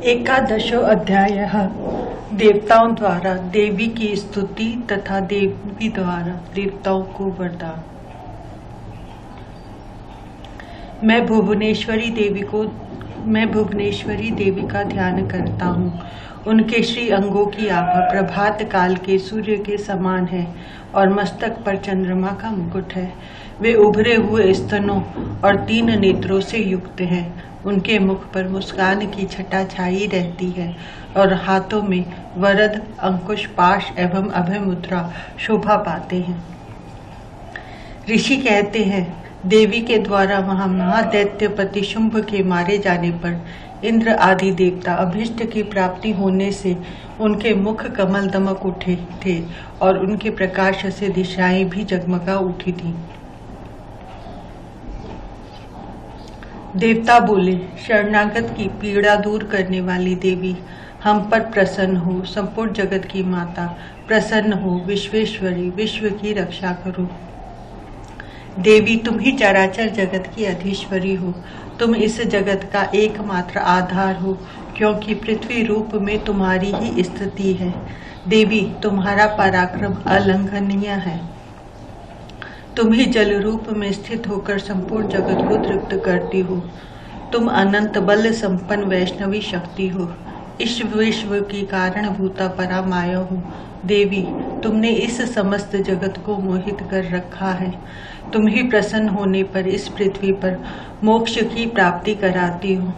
एकादशो अध्यायः देवताओं द्वारा देवी की स्तुति तथा देवी द्वारा देवताओं को वरदान। मैं भुवनेश्वरी देवी का ध्यान करता हूँ। उनके श्री अंगों की आभा प्रभात काल के सूर्य के समान है और मस्तक पर चंद्रमा का मुकुट है। वे उभरे हुए स्तनों और 3 नेत्रों से युक्त हैं। उनके मुख पर मुस्कान की छटा छाई रहती है और हाथों में वरद, अंकुश, पाश एवं अभय मुद्रा शोभा पाते हैं। ऋषि कहते हैं, देवी के द्वारा वहां महादैत्यपति शुंभ के मारे जाने पर इंद्र आदि देवता अभीष्ट की प्राप्ति होने से उनके मुख कमल दमक उठे थे और उनके प्रकाश से दिशाएं भी जगमगा उठी थीं। देवता बोले, शरणागत की पीड़ा दूर करने वाली देवी, हम पर प्रसन्न हो। संपूर्ण जगत की माता, प्रसन्न हो। विश्वेश्वरी, विश्व की रक्षा करो। देवी, तुम ही चराचर जगत की अधीश्वरी हो। तुम इस जगत का एकमात्र आधार हो, क्योंकि पृथ्वी रूप में तुम्हारी ही स्थिति है। देवी, तुम्हारा पराक्रम अलंघनीय है। तुम ही जल रूप में स्थित होकर संपूर्ण जगत को तृप्त करती हो। तुम अनंत बल संपन्न वैष्णवी शक्ति हो। इस विश्व की कारणभूता परामाया हो। देवी, तुमने इस समस्त जगत को मोहित कर रखा है। तुम ही प्रसन्न होने पर इस पृथ्वी पर मोक्ष की प्राप्ति कराती हो।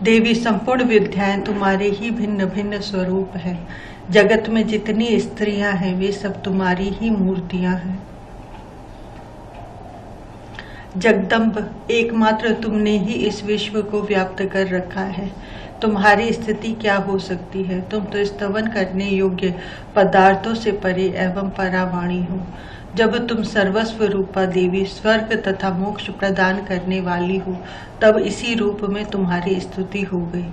देवी, संपूर्ण विद्याएं तुम्हारे ही भिन्न भिन्न स्वरूप है। जगत में जितनी स्त्रियां हैं वे सब तुम्हारी ही मूर्तियां हैं। जगदम्ब, एकमात्र तुमने ही इस विश्व को व्याप्त कर रखा है। तुम्हारी स्थिति क्या हो सकती है? तुम तो स्तवन करने योग्य पदार्थों से परे एवं परावाणी हो। जब तुम सर्वस्व रूपा देवी स्वर्ग तथा मोक्ष प्रदान करने वाली हो, तब इसी रूप में तुम्हारी स्तुति हो गई।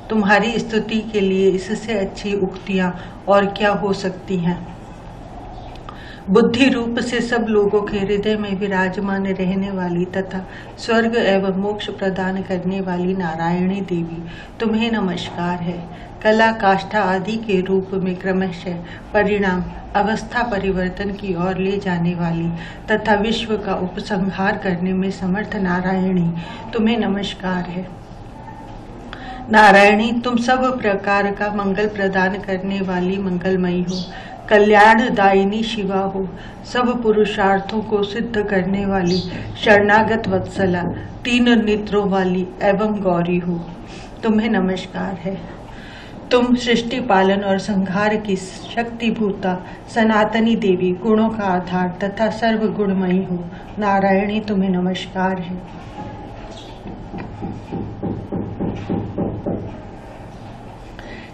तुम्हारी स्तुति के लिए इससे अच्छी उक्तियां और क्या हो सकती हैं? बुद्धि रूप से सब लोगों के हृदय में विराजमान रहने वाली तथा स्वर्ग एवं मोक्ष प्रदान करने वाली नारायणी देवी, तुम्हें नमस्कार है। कला, काष्ठा आदि के रूप में क्रमशः परिणाम अवस्था परिवर्तन की ओर ले जाने वाली तथा विश्व का उपसंहार करने में समर्थ नारायणी, तुम्हें नमस्कार है। नारायणी, तुम सब प्रकार का मंगल प्रदान करने वाली मंगलमयी हो। कल्याणदायिनी शिवा हो। सब पुरुषार्थों को सिद्ध करने वाली शरणागत वत्सला, 3 नेत्रों वाली एवं गौरी हो। तुम्हें नमस्कार है। तुम सृष्टि पालन और संहार की शक्तिभूता सनातनी देवी, गुणों का आधार तथा सर्व गुणमयी हो। नारायणी, तुम्हें नमस्कार है।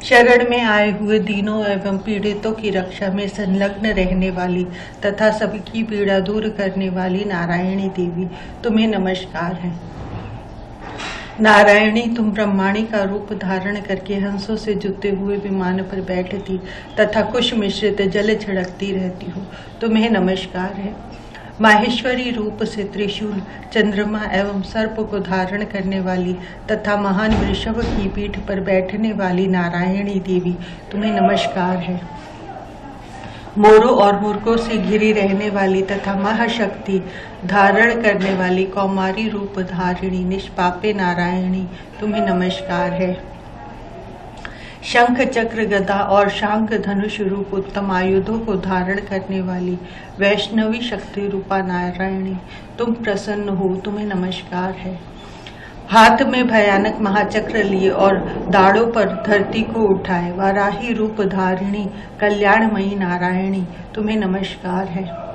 शरण में आए हुए दीनों एवं पीड़ितों की रक्षा में संलग्न रहने वाली तथा सबकी पीड़ा दूर करने वाली नारायणी देवी, तुम्हें नमस्कार है। नारायणी, तुम ब्रह्माणी का रूप धारण करके हंसों से जुते हुए विमान पर बैठती तथा कुश मिश्रित जल छिड़कती रहती हो। तुम्हें नमस्कार है। माहेश्वरी रूप से त्रिशूल, चंद्रमा एवं सर्प को धारण करने वाली तथा महान वृषभ की पीठ पर बैठने वाली नारायणी देवी, तुम्हें नमस्कार है। मोरों और मूर्खों से घिरी रहने वाली तथा महाशक्ति धारण करने वाली कौमारी रूप धारिणी निष्पापे नारायणी, तुम्हें नमस्कार है। शंख, चक्र, गदा और शांख धनुष रूप उत्तम आयुधों को धारण करने वाली वैष्णवी शक्ति रूपा नारायणी, तुम प्रसन्न हो। तुम्हें नमस्कार है। हाथ में भयानक महाचक्र लिए और दाढ़ों पर धरती को उठाए वाराही रूप धारिणी कल्याणमयी नारायणी, तुम्हें नमस्कार है।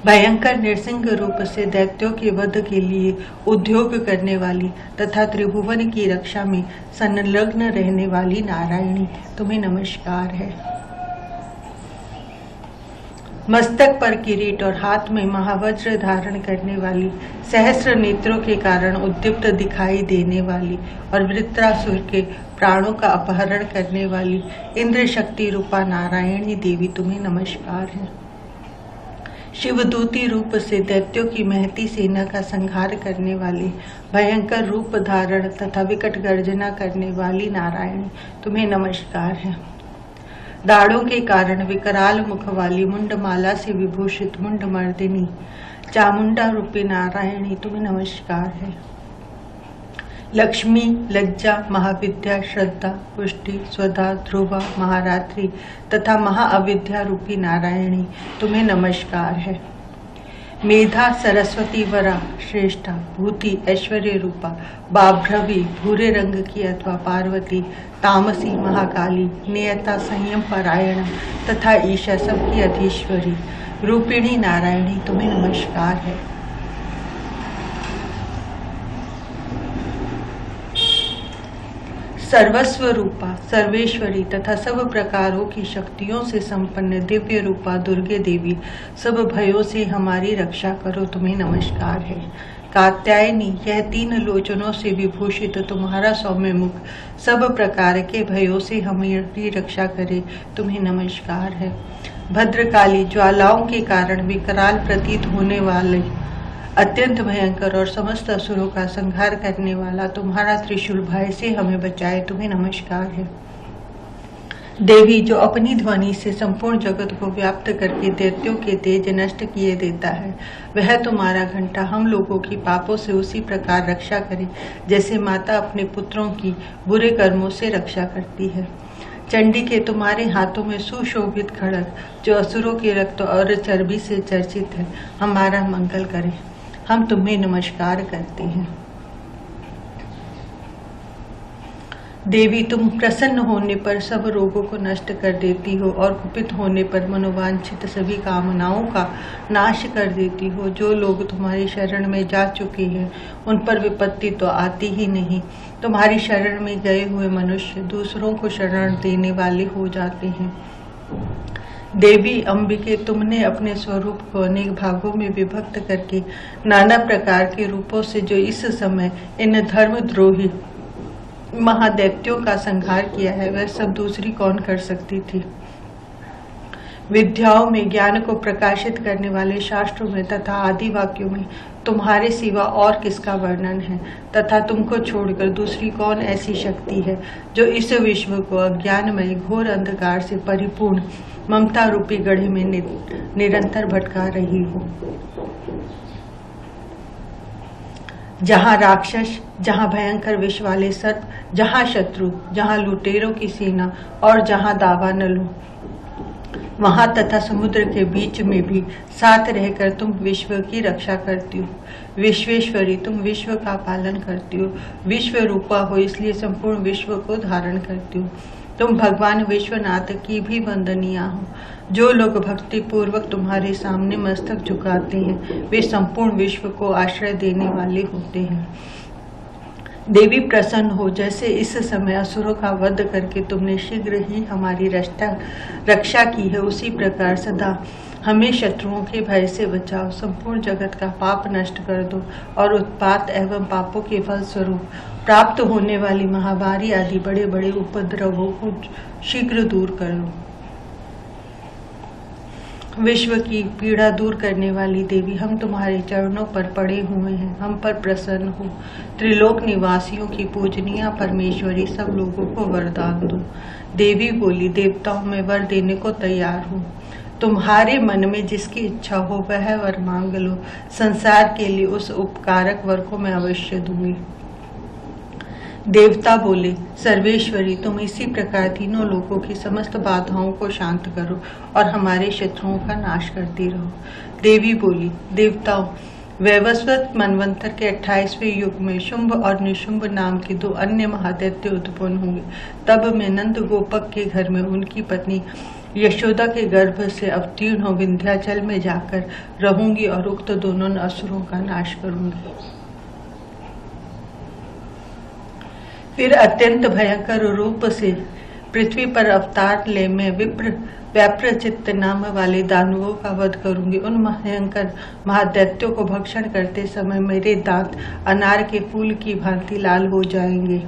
भयंकर नृसिंह रूप से दैत्यों के वध के लिए उद्योग करने वाली तथा त्रिभुवन की रक्षा में संलग्न रहने वाली नारायणी, तुम्हें नमस्कार है। मस्तक पर किरीट और हाथ में महावज्र धारण करने वाली, सहस्र नेत्रों के कारण उद्दीप्त दिखाई देने वाली और वृत्रासुर के प्राणों का अपहरण करने वाली इंद्र शक्ति रूपा नारायणी देवी, तुम्हें नमस्कार है। शिवदूती रूप से दैत्यों की महती सेना का संहार करने वाली, भयंकर रूप धारण तथा विकट गर्जना करने वाली नारायणी, तुम्हें नमस्कार है। दाढ़ों के कारण विकराल मुख वाली, मुंडमाला से विभूषित मुंडमर्दिनी, चामुंडा रूपी नारायणी, तुम्हें नमस्कार है। लक्ष्मी, लज्जा, महाविद्या, श्रद्धा, पुष्टि, स्वधा, ध्रुवा, महारात्रि तथा महाअविद्या रूपी नारायणी, तुम्हें नमस्कार है। मेधा, सरस्वती, वरा, श्रेष्ठा, भूति, ऐश्वर्य रूपा, बाभ्रवी, भूरे रंग की अथवा पार्वती, तामसी, महाकाली, नियता, संयम परायण तथा ईशा, सबकी अधीश्वरी रूपिणी नारायणी, तुम्हें नमस्कार है। सर्वस्व रूपा, सर्वेश्वरी तथा सब प्रकारों की शक्तियों से संपन्न दिव्य रूपा दुर्गे देवी, सब भयों से हमारी रक्षा करो, तुम्हें नमस्कार है। कात्यायनी, यह 3 लोचनों से विभूषित तुम्हारा सौम्य मुख सब प्रकार के भयों से हमारी रक्षा करे, तुम्हें नमस्कार है। भद्रकाली, ज्वालाओं के कारण विकराल प्रतीत होने वाले, अत्यंत भयंकर और समस्त असुरों का संहार करने वाला तुम्हारा त्रिशूल भय से हमें बचाए, तुम्हें नमस्कार है। देवी, जो अपनी ध्वनि से संपूर्ण जगत को व्याप्त करके दैत्यों के तेज नष्ट किए देता है, वह तुम्हारा घंटा हम लोगों की पापों से उसी प्रकार रक्षा करे जैसे माता अपने पुत्रों की बुरे कर्मों से रक्षा करती है। चंडी के, तुम्हारे हाथों में सुशोभित खड़ग, जो असुरों के रक्त और चर्बी से चर्चित है, हमारा मंगल करे, हम तुम्हें नमस्कार करते हैं। देवी, तुम प्रसन्न होने पर सब रोगों को नष्ट कर देती हो और कुपित होने पर मनोवांछित सभी कामनाओं का नाश कर देती हो। जो लोग तुम्हारी शरण में जा चुके हैं उन पर विपत्ति तो आती ही नहीं। तुम्हारी शरण में गए हुए मनुष्य दूसरों को शरण देने वाले हो जाते हैं। देवी अंबिके, तुमने अपने स्वरूप को अनेक भागों में विभक्त करके नाना प्रकार के रूपों से जो इस समय इन धर्मद्रोही महादैत्यों का संहार किया है, वह सब दूसरी कौन कर सकती थी। विद्याओं में ज्ञान को प्रकाशित करने वाले शास्त्रों में तथा आदि वाक्यों में तुम्हारे सिवा और किसका वर्णन है, तथा तुमको छोड़कर दूसरी कौन ऐसी शक्ति है जो इस विश्व को अज्ञानमय घोर अंधकार से परिपूर्ण ममता रूपी गढ़े में निरंतर भटका रही हो। जहाँ राक्षस, जहाँ भयंकर विष वाले सर्प, जहाँ शत्रु, जहाँ लुटेरों की सेना और जहाँ दावानलों, वहां तथा समुद्र के बीच में भी साथ रहकर तुम विश्व की रक्षा करती हो। विश्वेश्वरी, तुम विश्व का पालन करती हो। विश्व रूपा हो इसलिए संपूर्ण विश्व को धारण करती हो। तुम भगवान विश्वनाथ की भी वंदनीय हो। जो लोग भक्ति पूर्वक तुम्हारे सामने मस्तक झुकाते हैं वे संपूर्ण विश्व को आश्रय देने वाले होते हैं। देवी प्रसन्न हो, जैसे इस समय असुरों का वध करके तुमने शीघ्र ही हमारी रक्षा की है, उसी प्रकार सदा हमें शत्रुओं के भय से बचाओ। संपूर्ण जगत का पाप नष्ट कर दो और उत्पात एवं पापों के फल स्वरूप प्राप्त होने वाली महामारी आदि बड़े बड़े उपद्रवों को शीघ्र दूर करो। विश्व की पीड़ा दूर करने वाली देवी, हम तुम्हारे चरणों पर पड़े हुए हैं, हम पर प्रसन्न हो। त्रिलोक निवासियों की पूजनीय परमेश्वरी, सब लोगों को वरदान दो। देवी बोली, देवताओं में वर देने को तैयार हूँ। तुम्हारे मन में जिसकी इच्छा हो वह वर मांग लो। संसार के लिए उस उपकारक वर को मैं अवश्य दूंगी। देवता बोले, सर्वेश्वरी, तुम इसी प्रकार तीनों लोगों की समस्त बाधाओं को शांत करो और हमारे शत्रुओं का नाश करती रहो। देवी बोली, देवताओं, वैवस्वत मनवंतर के 28वें युग में शुंभ और निशुंभ नाम के 2 अन्य महादैत्य उत्पन्न होंगे। तब मैं नंद गोपक के घर में उनकी पत्नी यशोदा के गर्भ से अवतीर्ण हो विंध्याचल में जाकर रहूंगी और उक्त दोनों असुरों का नाश करूंगी। फिर अत्यंत भयंकर रूप से पृथ्वी पर अवतार ले मैं व्याप्रचित्त नाम वाले दानवों का वध करूंगी। उन भयंकर महादैत्यों को भक्षण करते समय मेरे दांत अनार के फूल की भांति लाल हो जाएंगे।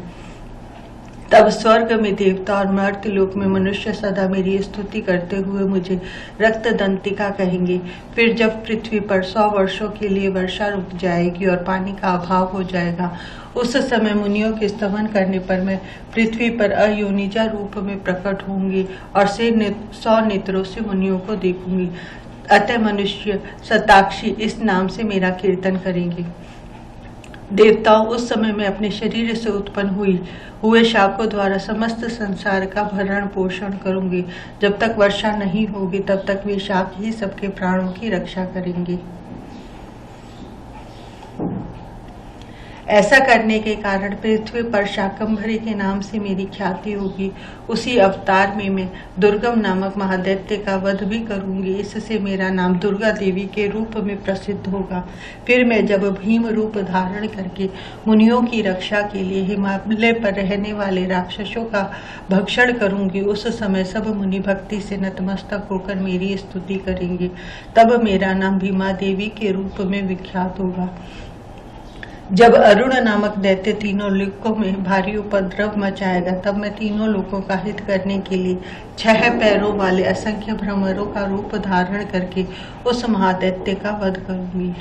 तब स्वर्ग में देवता और मर्त्यलोक में मनुष्य सदा मेरी स्तुति करते हुए मुझे रक्त दंतिका कहेंगे। फिर जब पृथ्वी पर 100 वर्षों के लिए वर्षा रुक जाएगी और पानी का अभाव हो जाएगा, उस समय मुनियों के स्तवन करने पर मैं पृथ्वी पर अयोनिजा रूप में प्रकट होंगी और 100 नेत्रों से मुनियों को देखूंगी। अतः मनुष्य शताक्षी इस नाम से मेरा कीर्तन करेंगे। देवताओं, उस समय मैं अपने शरीर से उत्पन्न हुए शाखों द्वारा समस्त संसार का भरण पोषण करूंगी। जब तक वर्षा नहीं होगी तब तक वे शाख ही सबके प्राणों की रक्षा करेंगे। ऐसा करने के कारण पृथ्वी पर शाकंभरी के नाम से मेरी ख्याति होगी। उसी अवतार में मैं दुर्गम नामक महादैत्य का वध भी करूंगी। इससे मेरा नाम दुर्गा देवी के रूप में प्रसिद्ध होगा। फिर मैं जब भीम रूप धारण करके मुनियों की रक्षा के लिए हिमालय पर रहने वाले राक्षसों का भक्षण करूंगी, उस समय सब मुनि भक्ति से नतमस्तक होकर मेरी स्तुति करेंगे। तब मेरा नाम भीमा देवी के रूप में विख्यात होगा। जब अरुण नामक दैत्य तीनों लोकों में भारी उपद्रव मचाएगा, तब मैं तीनों लोकों का हित करने के लिए 6 पैरों वाले असंख्य भ्रमरों का रूप धारण करके उस महादैत्य का वध करूंगी।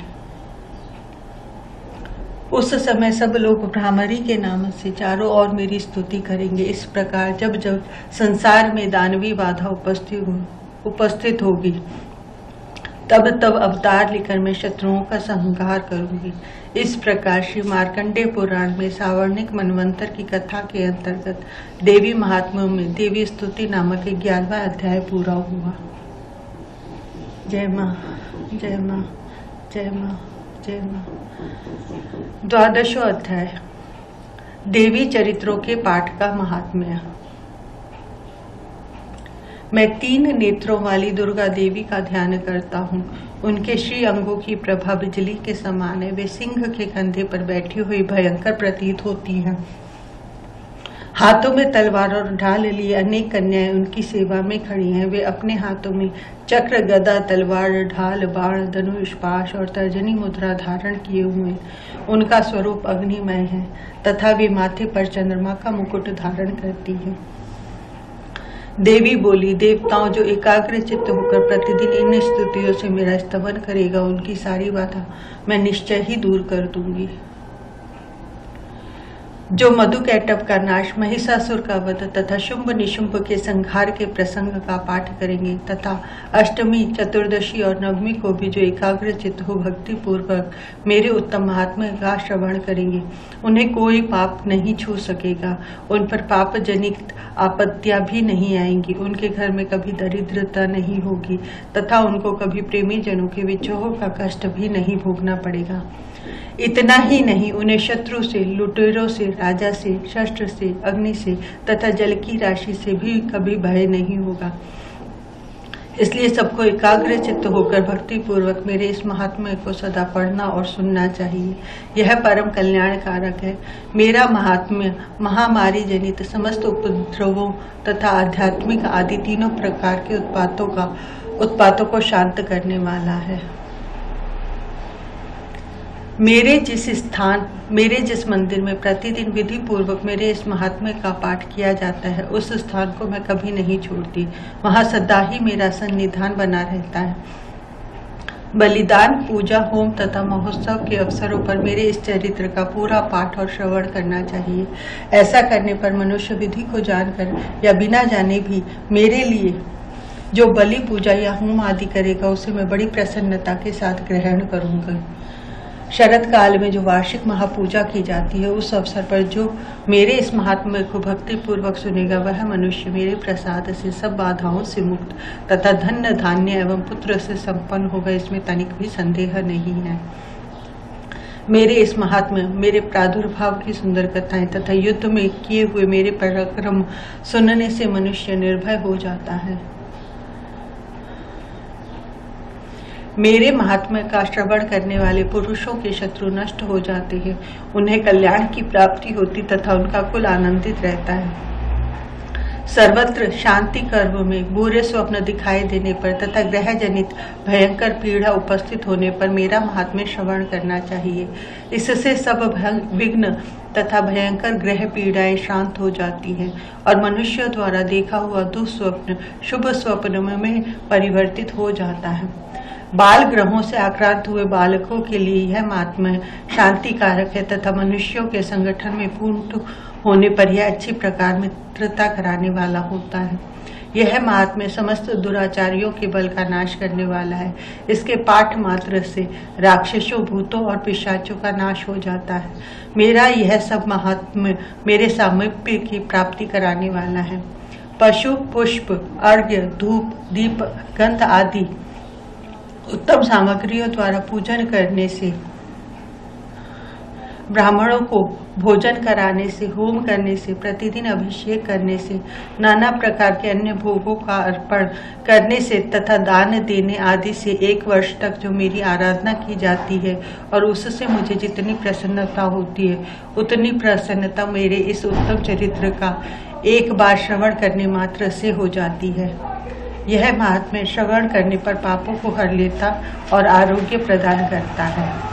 उस समय सब लोग भ्रामरी के नाम से चारों ओर मेरी स्तुति करेंगे। इस प्रकार जब जब संसार में दानवी बाधा उपस्थित होगी, तब तब अवतार लेकर मैं शत्रुओं का संहार करूंगी। इस प्रकार श्री मार्कंडेय पुराण में सावर्णिक मनवंतर की कथा के अंतर्गत देवी महात्म्यों में देवी स्तुति नामक 11वां अध्याय पूरा हुआ। जय मां, जय मां, जय मां, जय मां। 12वां अध्याय, देवी चरित्रों के पाठ का महात्म्य। मैं 3 नेत्रों वाली दुर्गा देवी का ध्यान करता हूँ। उनके श्री अंगों की प्रभा बिजली के समान है। वे सिंह के कंधे पर बैठी हुई भयंकर प्रतीत होती हैं। हाथों में तलवार और ढाल लिए अनेक कन्याएं उनकी सेवा में खड़ी हैं। वे अपने हाथों में चक्र, गदा, तलवार, ढाल, बाण, धनुष, पाश और तर्जनी मुद्रा धारण किए हुए। उनका स्वरूप अग्निमय है तथा वे माथे पर चंद्रमा का मुकुट धारण करती है। देवी बोली, देवताओं, जो एकाग्र चित्त होकर प्रतिदिन इन स्तुतियों से मेरा स्तवन करेगा, उनकी सारी बाधा मैं निश्चय ही दूर कर दूंगी। जो मधुकैटभ का नाश, महिषासुर का वध तथा शुंभ निशुंभ के संहार के प्रसंग का पाठ करेंगे तथा अष्टमी, चतुर्दशी और नवमी को भी जो एकाग्र चित्त हो भक्ति पूर्वक मेरे उत्तम महात्म्य का श्रवण करेंगे, उन्हें कोई पाप नहीं छू सकेगा। उन पर पाप जनित आपत्तियां भी नहीं आएंगी। उनके घर में कभी दरिद्रता नहीं होगी तथा उनको कभी प्रेमी जनों के विछोह का कष्ट भी नहीं भोगना पड़ेगा। इतना ही नहीं, उन्हें शत्रु से, लुटेरों से, राजा से, शस्त्र से, अग्नि से तथा जल की राशि से भी कभी भय नहीं होगा। इसलिए सबको एकाग्र चित्त होकर भक्ति पूर्वक मेरे इस महात्म्य को सदा पढ़ना और सुनना चाहिए। यह परम कल्याण कारक है। मेरा महात्म्य महामारी जनित समस्त उपद्रवों तथा आध्यात्मिक आदि तीनों प्रकार के उत्पातों को शांत करने वाला है। मेरे जिस मंदिर में प्रतिदिन विधि पूर्वक मेरे इस महात्म्य का पाठ किया जाता है, उस स्थान को मैं कभी नहीं छोड़ती। वहां सदा ही मेरा सन्निधान बना रहता है। बलिदान, पूजा, होम तथा महोत्सव के अवसरों पर मेरे इस चरित्र का पूरा पाठ और श्रवण करना चाहिए। ऐसा करने पर मनुष्य विधि को जानकर या बिना जाने भी मेरे लिए जो बलि, पूजा या होम आदि करेगा, उसे मैं बड़ी प्रसन्नता के साथ ग्रहण करूंगा। शरद काल में जो वार्षिक महापूजा की जाती है, उस अवसर पर जो मेरे इस महात्म्य को भक्ति पूर्वक सुनेगा, वह मनुष्य मेरे प्रसाद से सब बाधाओं से मुक्त तथा धन, धान्य एवं पुत्र से संपन्न होगा। इसमें तनिक भी संदेह नहीं है। मेरे इस महात्म्य, मेरे प्रादुर्भाव की सुंदर कथाएं तथा युद्ध में किए हुए मेरे पराक्रम सुनने से मनुष्य निर्भय हो जाता है। मेरे महात्म्य का श्रवण करने वाले पुरुषों के शत्रु नष्ट हो जाते हैं। उन्हें कल्याण की प्राप्ति होती तथा उनका कुल आनंदित रहता है। सर्वत्र शांति कर्म में बुरे स्वप्न दिखाई देने पर तथा ग्रह जनित भयंकर पीड़ा उपस्थित होने पर मेरा महात्म्य श्रवण करना चाहिए। इससे सब विघ्न तथा भयंकर ग्रह पीड़ाएं शांत हो जाती हैं और मनुष्य द्वारा देखा हुआ दुस्वप्न शुभ स्वप्न में परिवर्तित हो जाता है। बाल ग्रहों से आक्रांत हुए बालकों के लिए यह महात्म्य शांति कारक है तथा मनुष्यों के संगठन में पूर्ण होने पर यह अच्छी प्रकार मित्रता कराने वाला होता है। यह महात्म्य समस्त दुराचारियों के बल का नाश करने वाला है। इसके पाठ मात्र से राक्षसों, भूतों और पिशाचों का नाश हो जाता है। मेरा यह सब महात्म्य मेरे सामीप्य की प्राप्ति कराने वाला है। पशु, पुष्प, अर्घ्य, धूप, दीप, गंध आदि उत्तम सामग्रियों द्वारा पूजन करने से, ब्राह्मणों को भोजन कराने से, होम करने से, प्रतिदिन अभिषेक करने से, नाना प्रकार के अन्य भोगों का अर्पण करने से तथा दान देने आदि से 1 वर्ष तक जो मेरी आराधना की जाती है और उससे मुझे जितनी प्रसन्नता होती है उतनी प्रसन्नता मेरे इस उत्तम चरित्र का एक बार श्रवण करने मात्र से हो जाती है। यह महात्म्य श्रवण करने पर पापों को हर लेता और आरोग्य प्रदान करता है।